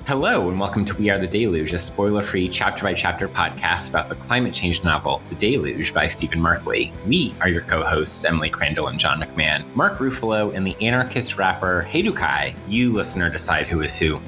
Hello, and welcome to We Are the Deluge, a spoiler-free chapter-by-chapter podcast about the climate change novel The Deluge by Stephen Markley. We are your co-hosts, Emily Crandall and John McMahon, Mark Ruffalo, and the anarchist rapper Heidukai. You, listener, decide who is who.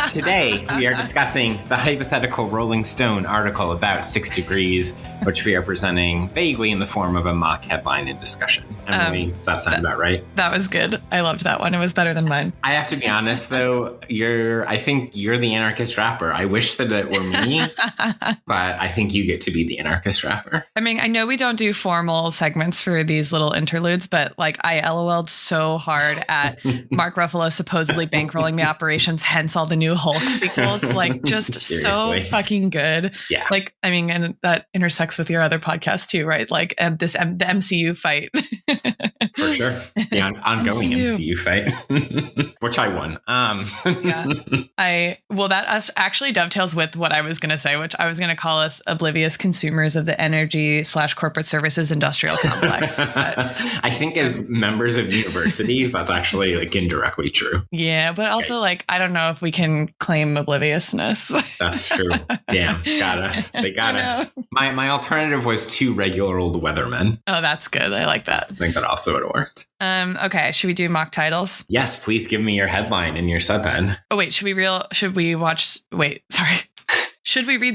Today, we are discussing the hypothetical Rolling Stone article about 6 degrees, which we are presenting vaguely in the form of a mock headline and discussion. Emily, does that sound about right? That was good. I loved that one. It was better than mine. I have to be honest, though. I think you're the anarchist rapper. I wish that it were me, but I think you get to be the anarchist rapper. I mean, I know we don't do formal segments for these little interludes, but like I LOL'd so hard at Mark Ruffalo supposedly bankrolling the operations, hence all the new Hulk sequels. Like just so fucking good. Yeah. Like, I mean, and that intersects with your other podcast too, right? Like the MCU fight. For sure. The ongoing MCU fight, which I won. That actually dovetails with what I was going to say, which I was going to call us oblivious consumers of the energy / corporate services industrial complex. But, I think as members of universities, that's actually like indirectly true. Yeah, but also like, I don't know if we can claim obliviousness. That's true. Damn, got us. They got us. My alternative was 2 regular old weathermen. Oh, that's good. I like that. I think that also would have worked. Okay, should we do mock titles? Yes, please give me your headline and your subhead. Oh, wait, should we read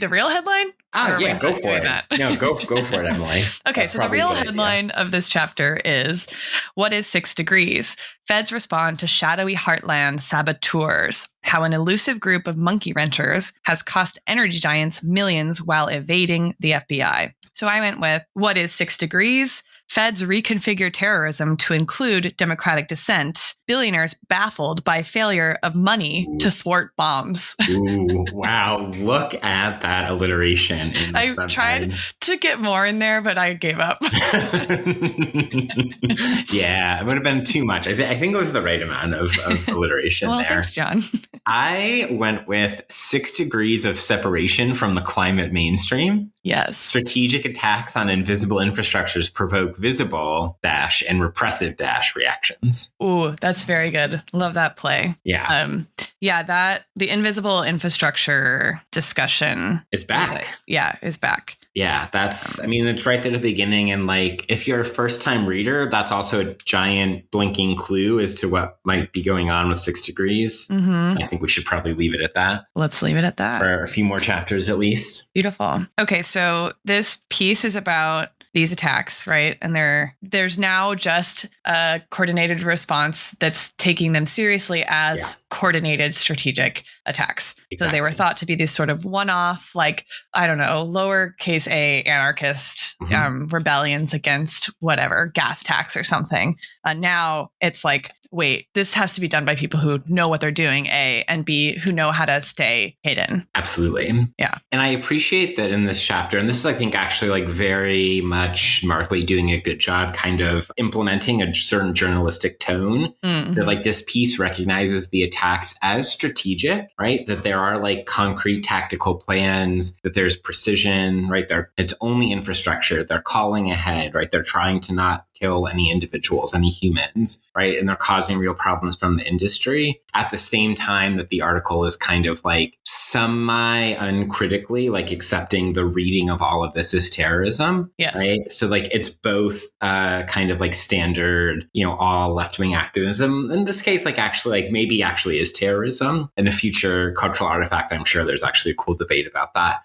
the real headline? Yeah, go for it. No, go for it, Emily. Okay, so the real headline of this chapter is, what is 6 degrees? Feds respond to shadowy heartland saboteurs. How an elusive group of monkey wrenchers has cost energy giants millions while evading the FBI. So I went with, what is 6 degrees? Feds reconfigure terrorism to include democratic dissent. Billionaires baffled by failure of money to thwart bombs. Ooh, wow. Look at that alliteration in the subhead. Tried to get more in there, but I gave up. Yeah, it would have been too much. I think it was the right amount of alliteration there. Thanks, John. I went with 6 degrees of separation from the climate mainstream. Yes. Strategic attacks on invisible infrastructures provoke visible - and repressive - reactions. Ooh, that's very good. Love that play. Yeah. The invisible infrastructure discussion is back. Is back. Yeah, it's right there at the beginning. And like, if you're a first time reader, that's also a giant blinking clue as to what might be going on with 6 degrees. Mm-hmm. I think we should probably leave it at that. Let's leave it at that. For a few more chapters, at least. Beautiful. Okay, so this piece is about these attacks, right? And there's now just a coordinated response that's taking them seriously as coordinated strategic attacks. Exactly. So they were thought to be these sort of one-off, like, I don't know, lowercase a anarchist rebellions against whatever, gas tax or something. Now it's like, wait, this has to be done by people who know what they're doing, A, and B, who know how to stay hidden. Absolutely. Yeah. And I appreciate that in this chapter, and this is, I think, actually like very much Markley doing a good job kind of implementing a certain journalistic tone. Mm-hmm. That like this piece recognizes the attacks as strategic, right? That there are like concrete tactical plans, that there's precision, right? It's only infrastructure. They're calling ahead, right? They're trying to not kill any individuals, any humans, right? And they're causing real problems from the industry at the same time that the article is kind of like semi-uncritically like accepting the reading of all of this as terrorism. Yes. Right. So like it's both kind of like standard, all left-wing activism. In this case, like actually like maybe actually is terrorism. In a future cultural artifact, I'm sure there's actually a cool debate about that.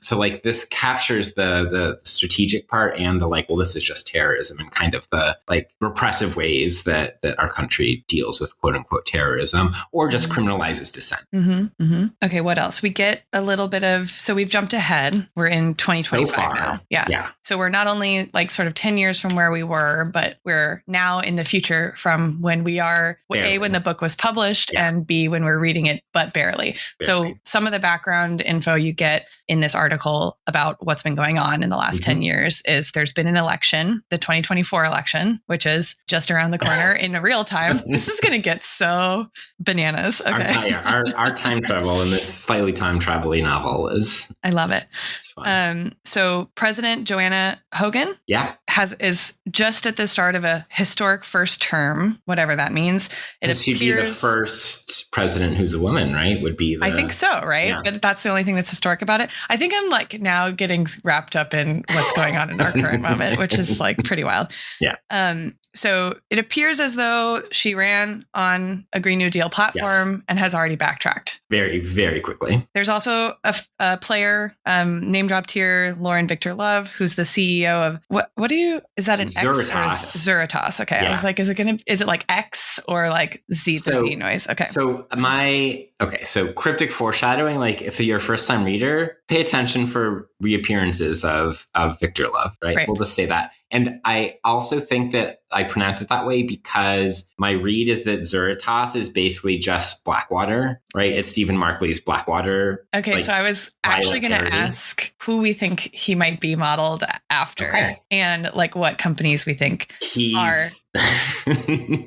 So like this captures the strategic part and the like, well, this is just terrorism and kind of the like repressive ways that our country deals with quote unquote terrorism or just criminalizes dissent. Mm-hmm, mm-hmm. Okay, what else? We get a little bit of, so we've jumped ahead. We're in 2025 now. Yeah. So we're not only like sort of 10 years from where we were, but we're now in the future from when we are, barely. A, when the book was published and B, when we're reading it, but barely. So some of the background info you get in this article about what's been going on in the last 10 years is there's been an election, the 2024 election, which is just around the corner in real time. This is going to get so bananas. Okay. Our time travel in this slightly time travel-y novel is... I love it. It's fun. So President Joanna Hogan is just at the start of a historic first term, whatever that means. She'd be the first president who's a woman, right? I think so, right? Yeah. But that's the only thing that's historic about it. I think I'm like now getting wrapped up in what's going on in our current moment, which is like pretty wild. Yeah. So it appears as though she ran on a Green New Deal platform and has already backtracked. Very, very quickly. There's also a player, name dropped here, Lauren Victor Love, who's the CEO of is that an Zuritas. X or Zuritas? Okay. Yeah. I was like, is it like X or like Z to Z noise? Okay. So cryptic foreshadowing, like if you're a first time reader, pay attention for reappearances of Victor Love, right? We'll just say that. And I also think that I pronounce it that way because my read is that Zuritas is basically just Blackwater, right? It's Stephen Markley's Blackwater. Okay, so I was actually going to ask who we think he might be modeled after and like what companies we think are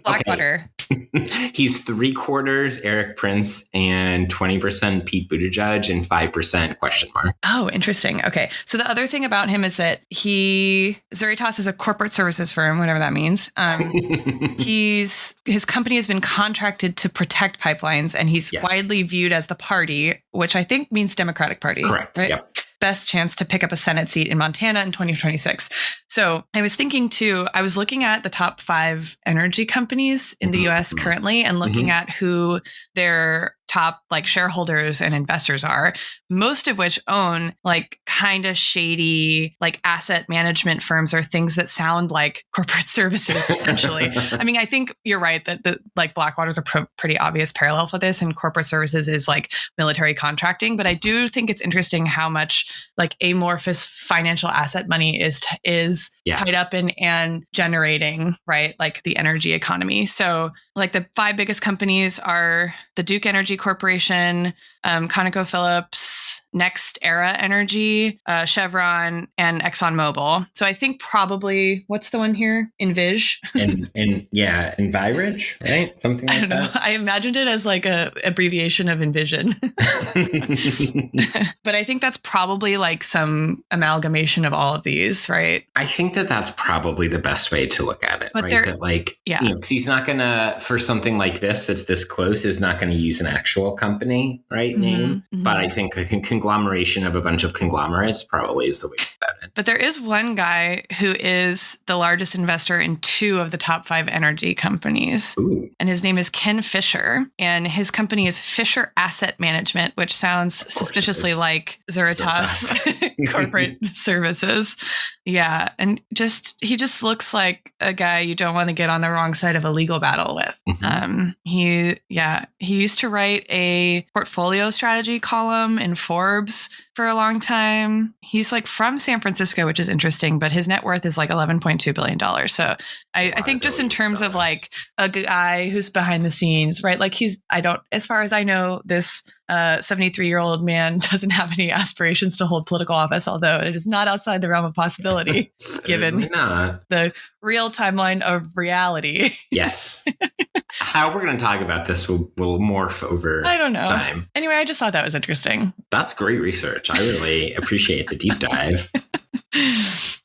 Blackwater. He's 3/4 Eric Prince and 20% Pete Buttigieg and 5% question mark. Oh, interesting. Okay. So the other thing about him is that Zuritas is a corporate services firm, whatever that means. His company has been contracted to protect pipelines, and he's widely viewed as the party, which I think means Democratic Party. Correct. Right? Yep. Best chance to pick up a Senate seat in Montana in 2026. So I was thinking too, I was looking at the top 5 energy companies in the US currently and looking at who their top like shareholders and investors are, most of which own like kind of shady like asset management firms or things that sound like corporate services essentially. I mean, I think you're right that the like Blackwater's a pretty obvious parallel for this, and corporate services is like military contracting. But I do think it's interesting how much like amorphous financial asset money is tied up in and generating, right, like the energy economy. So like the 5 biggest companies are the Duke Energy Corporation, ConocoPhillips, NextEra Energy, Chevron, and ExxonMobil. So I think probably, what's the one here? Envis. Envirage, right? Something like that. I don't know. I imagined it as like a abbreviation of Envision. But I think that's probably like some amalgamation of all of these, right? I think that that's probably the best way to look at it, but right? That like, because he's not going to, for something like this, that's this close, is not going to use an actual company, right? Name. But I think a conglomeration of a bunch of conglomerates probably is the way to look at it. But there is one guy who is the largest investor in 2 of the top 5 energy companies. Ooh. And his name is Ken Fisher. And his company is Fisher Asset Management, which sounds suspiciously like Zuritas corporate services. Yeah. And he just looks like a guy you don't want to get on the wrong side of a legal battle with. He used to write a portfolio strategy column in Forbes for a long time. He's like from San Francisco, which is interesting, but his net worth is like $11.2 billion. So I think just in terms of like a guy who's behind the scenes, right? Like as far as I know, this 73-year-old man doesn't have any aspirations to hold political office, although it is not outside the realm of possibility given the real timeline of reality. Yes. How we're going to talk about this will morph over I don't know. time. Anyway, I just thought that was interesting. That's great research. I really appreciate the deep dive.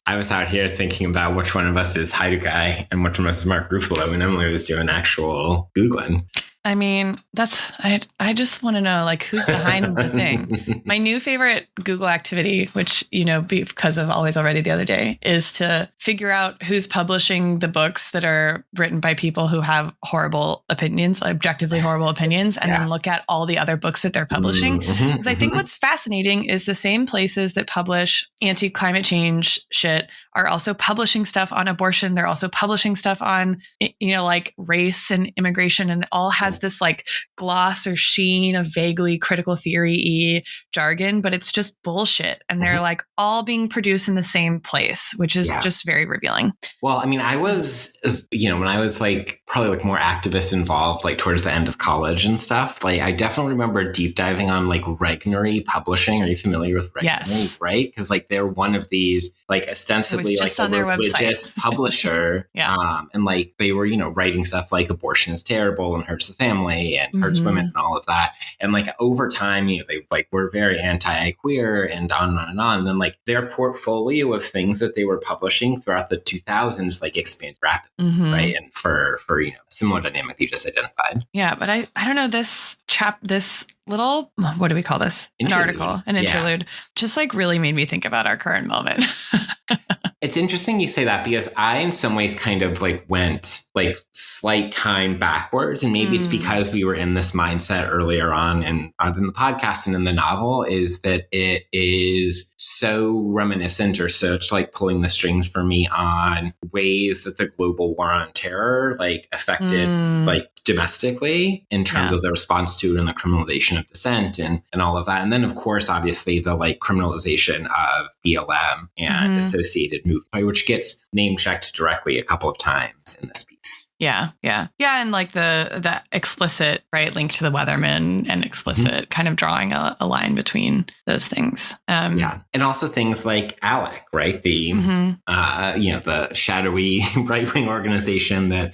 I was out here thinking about which one of us is Haida Guy and which one of us is Mark Ruffalo, and Emily was doing actual Googling. I mean, I just want to know, like, who's behind the thing. My new favorite Google activity, which, because of Always Already the other day, is to figure out who's publishing the books that are written by people who have horrible opinions, objectively horrible opinions, and then look at all the other books that they're publishing. Because I think what's fascinating is the same places that publish anti-climate change shit are also publishing stuff on abortion. They're also publishing stuff on, like race and immigration, and it all has this like gloss or sheen of vaguely critical theory-y jargon, but it's just bullshit. And they're like all being produced in the same place, which is just very revealing. Well, I mean, I was, when I was like probably like more activist involved, like towards the end of college and stuff, like I definitely remember deep diving on like Regnery Publishing. Are you familiar with Regnery? Yes. Right? Because like they're one of these like ostensibly basically like a religious publisher. And like they were, writing stuff like abortion is terrible and hurts the family and hurts women and all of that. And like over time, they like were very anti-queer and on and on and on. And then like their portfolio of things that they were publishing throughout the 2000s like expanded rapidly, right? And for similar dynamic you just identified. Yeah, but I don't know, this little, what do we call this? An interlude, just like really made me think about our current moment. It's interesting you say that because I, in some ways, kind of like went like slight time backwards. And maybe it's because we were in this mindset earlier on in the podcast and in the novel, is that it is so reminiscent or such like pulling the strings for me on ways that the global war on terror like affected like domestically in terms of the response to it and the criminalization of dissent and all of that. And then, of course, obviously the like criminalization of BLM and associated movement, which gets name checked directly a couple of times in this piece. Yeah. And like the explicit, right, link to the Weathermen and explicit kind of drawing a line between those things. And also things like ALEC, right? The, the shadowy right-wing organization that,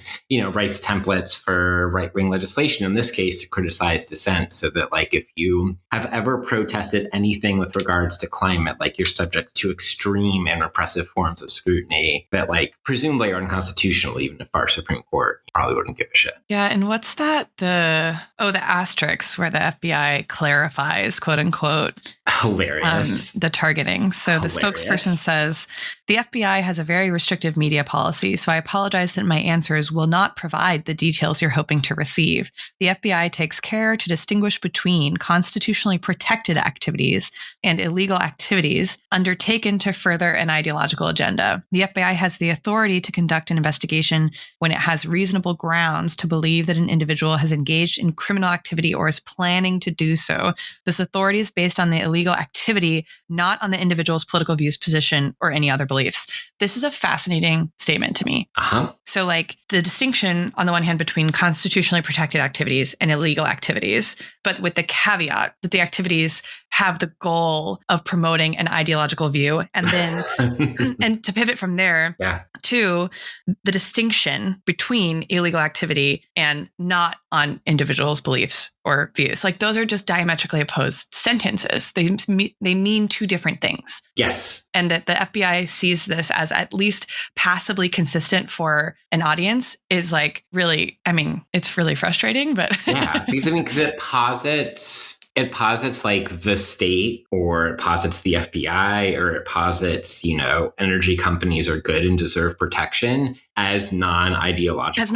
writes templates for right-wing legislation, in this case, to criticize dissent, so that like if you have ever protested anything with regards to climate, like you're subject to extreme and repressive forms of scrutiny that like presumably are unconstitutional, even if our Supreme Court probably wouldn't give a shit. Yeah. And what's that? The asterisks where the FBI clarifies, quote unquote, hilarious, the targeting. So the spokesperson says, the FBI has a very restrictive media policy, so I apologize that my answers will not provide the details you're hoping to receive. The FBI takes care to distinguish between constitutionally protected activities and illegal activities undertaken to further an ideological agenda. The FBI has the authority to conduct an investigation when it has reasonable grounds to believe that an individual has engaged in criminal activity or is planning to do so. This authority is based on the illegal activity, not on the individual's political views, position, or any other beliefs. This is a fascinating statement to me. So like the distinction on the one hand between constitutionally protected activities and illegal activities, but with the caveat that the activities have the goal of promoting an ideological view. And then, and to pivot from there to the distinction between illegal activity and not on individuals' beliefs or views. Like those are just diametrically opposed sentences. They mean two different things. Yes. And that the FBI sees this as at least passively consistent for an audience is like really, I mean, it's really frustrating, but because it posits like the state, or it posits the FBI, or it posits, energy companies are good and deserve protection as non-ideological. As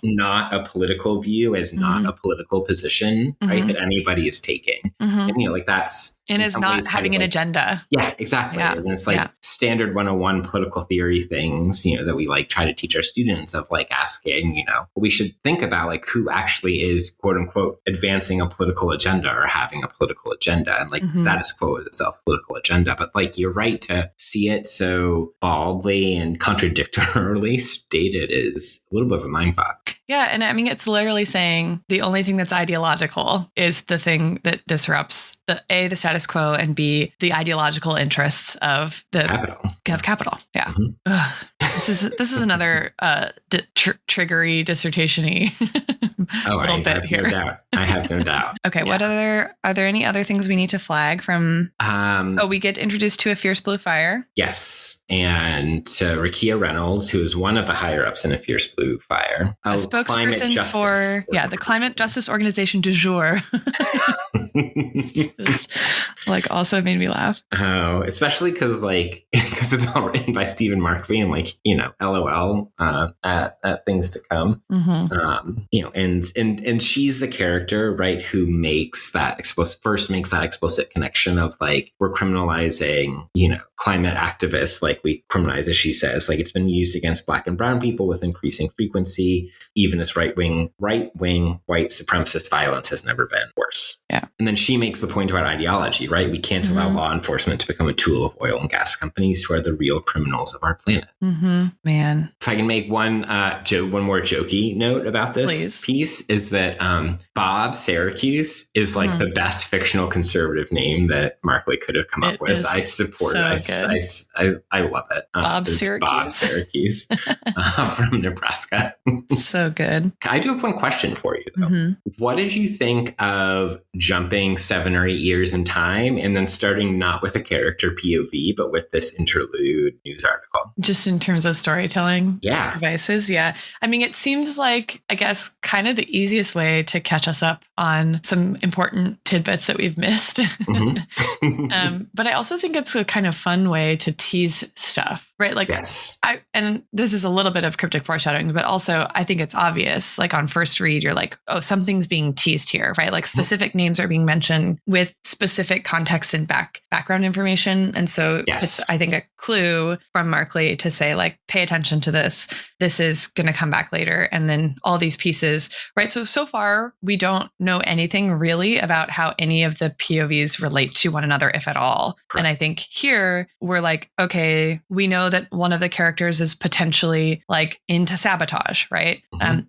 not a political view, as not a political position, right? That anybody is taking. And, like that's... And is not having an agenda. Yeah, exactly. Yeah. And it's like standard 101 political theory things, that we like try to teach our students of like asking, we should think about like who actually is quote unquote advancing a political agenda or having a political agenda. And like status quo is itself a political agenda. But like you're right to see it so baldly and contradictorily stated is a little bit of a mindfuck. Yeah. And I mean, it's literally saying the only thing that's ideological is the thing that disrupts the status quo, and B, the ideological interests of the capital. Yeah. This is another triggery dissertation-y little bit here. No doubt. I have no doubt. Okay. Yeah. Are there any other things we need to flag from? We get introduced to a fierce blue fire. Yes. And to Rakia Reynolds, who is one of the higher ups in a fierce blue fire. A spokesperson for the Climate Justice Organization du jour. Just like also made me laugh. Oh, especially because it's all written by Stephen Markby and like, LOL at things to come. And she's the character, right, who makes that explicit connection of like, we're criminalizing, climate activists, like we criminalize, as she says, like it's been used against Black and brown people with increasing frequency, even as right-wing white supremacist violence has never been worse. Yeah. And then she makes the point about ideology, right? We can't allow law enforcement to become a tool of oil and gas companies who are the real criminals of our planet. Man. If I can make one more jokey note about this piece. piece is that Bob Syracuse is like the best fictional conservative name that Markley could have come up with. I support it. I love it. Bob Syracuse. Bob Syracuse from Nebraska. So good. I do have one question for you, though. What did you think of jumping 7 or 8 years in time and then starting not with a character POV, but with this interlude news article? Just in terms of storytelling devices? Yeah. I mean, it seems like, I guess, kind of the easiest way to catch us up on some important tidbits that we've missed. But I also think it's a kind of fun way to tease stuff, right? Like, and this is a little bit of cryptic foreshadowing, but also I think it's obvious, like on first read, you're like, oh, something's being teased here, right? Like specific names are being mentioned with specific context and background information. And so it's, I think, a clue from Markley to say, like, pay attention to this. This is going to come back later. And then all these pieces, right? So far, we don't know anything really about how any of the POVs relate to one another, if at all. Correct. And I think here we're like, okay, we know that one of the characters is potentially like into sabotage, right?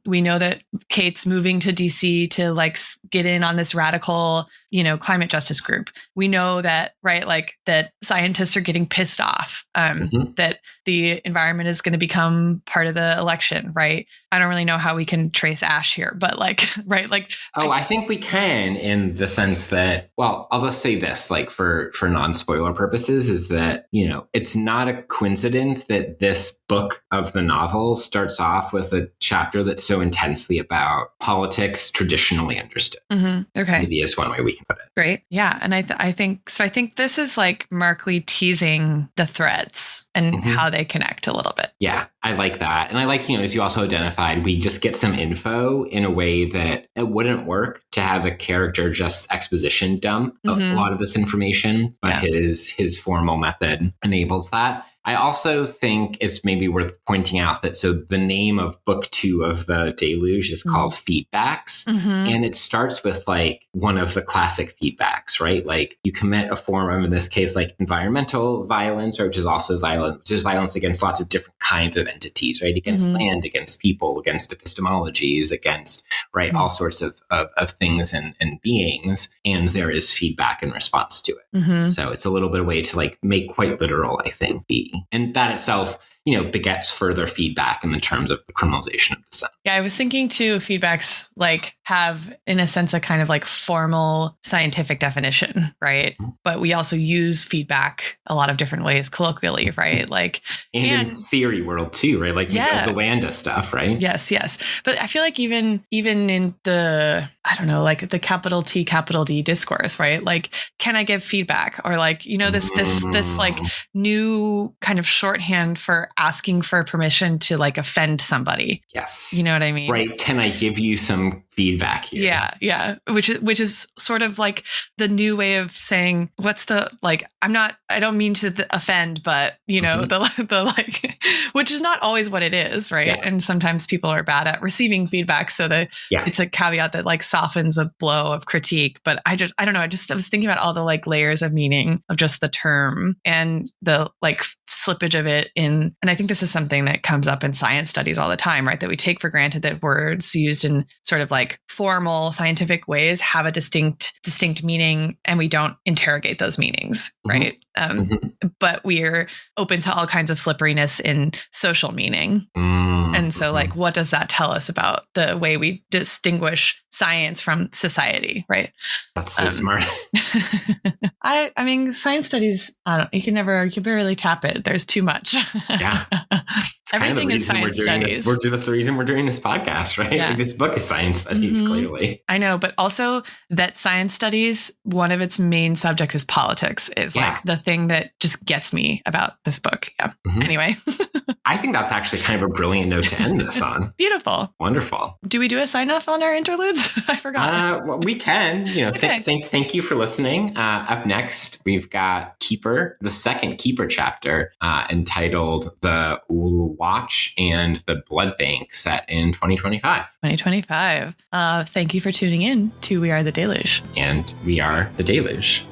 We know that Kate's moving to DC to like get in on this radical, climate justice group. We know that, right, like that scientists are getting pissed off, that the environment is going to become part of the election, right? I don't really know how we can trace Ash here, but like, right, like. Oh, I think we can, in the sense that, well, I'll just say this, like for non-spoiler purposes, is that, it's not a coincidence that this book of the novel starts off with a chapter that's so intensely about politics traditionally understood. Okay. Maybe is one way we can put it. Great. Yeah. And I think this is like Markley teasing the threads and how they connect a little bit. Yeah, I like that. And I like, as you also identified, we just get some info in a way that it wouldn't work to have a character just exposition dump a lot of this information, but his formal method enables that. I also think it's maybe worth pointing out that so the name of book 2 of the Deluge is called Feedbacks. And it starts with like one of the classic feedbacks, right? Like you commit a form of, in this case, like environmental violence, or which is also violence, which is violence against lots of different kinds of entities, right? Against land, against people, against epistemologies, against, right, all sorts of things and beings. And there is feedback in response to it. So it's a little bit of a way to like make quite literal, I think, and that itself, begets further feedback in the terms of the criminalization of dissent. Yeah, I was thinking too, feedbacks like have, in a sense, a kind of like formal scientific definition, right? But we also use feedback a lot of different ways colloquially, right? Like, and in theory world too, right? Like the Lambda stuff, right? Yes. But I feel like even in the, I don't know, like the capital T, capital D discourse, right? Like, can I give feedback? Or like, this like new kind of shorthand for asking for permission to like offend somebody. Yes. You know what I mean? Right. Can I give you some feedback here? Yeah. Which is sort of like the new way of saying, what's the, like, I don't mean to offend, but the like, which is not always what it is. Right. Yeah. And sometimes people are bad at receiving feedback. So it's a caveat that like softens a blow of critique. But I don't know. I was thinking about all the like layers of meaning of just the term and the like slippage of it in, and I think this is something that comes up in science studies all the time, right? That we take for granted that words used in sort of like formal scientific ways have a distinct meaning, and we don't interrogate those meanings, right? But we're open to all kinds of slipperiness in social meaning. And so like, what does that tell us about the way we distinguish science from society, right? That's so smart. I mean, science studies, you can barely tap it. There's too much. Yeah. It's everything is science studies. That's the reason we're doing this podcast, right? Yeah. Like, this book is science studies, clearly. I know, but also that science studies, one of its main subjects is politics, is like the thing that just gets me about this book. Yeah. Anyway. I think that's actually kind of a brilliant note to end this on. Beautiful. Wonderful. Do we do a sign off on our interludes? I forgot. Well, we can. Okay. Thank you for listening. Up next, we've got Keeper, the second Keeper chapter, entitled The Watch and the Blood Bank, set in 2025. 2025. Thank you for tuning in to We Are the Deluge. And we are the Deluge.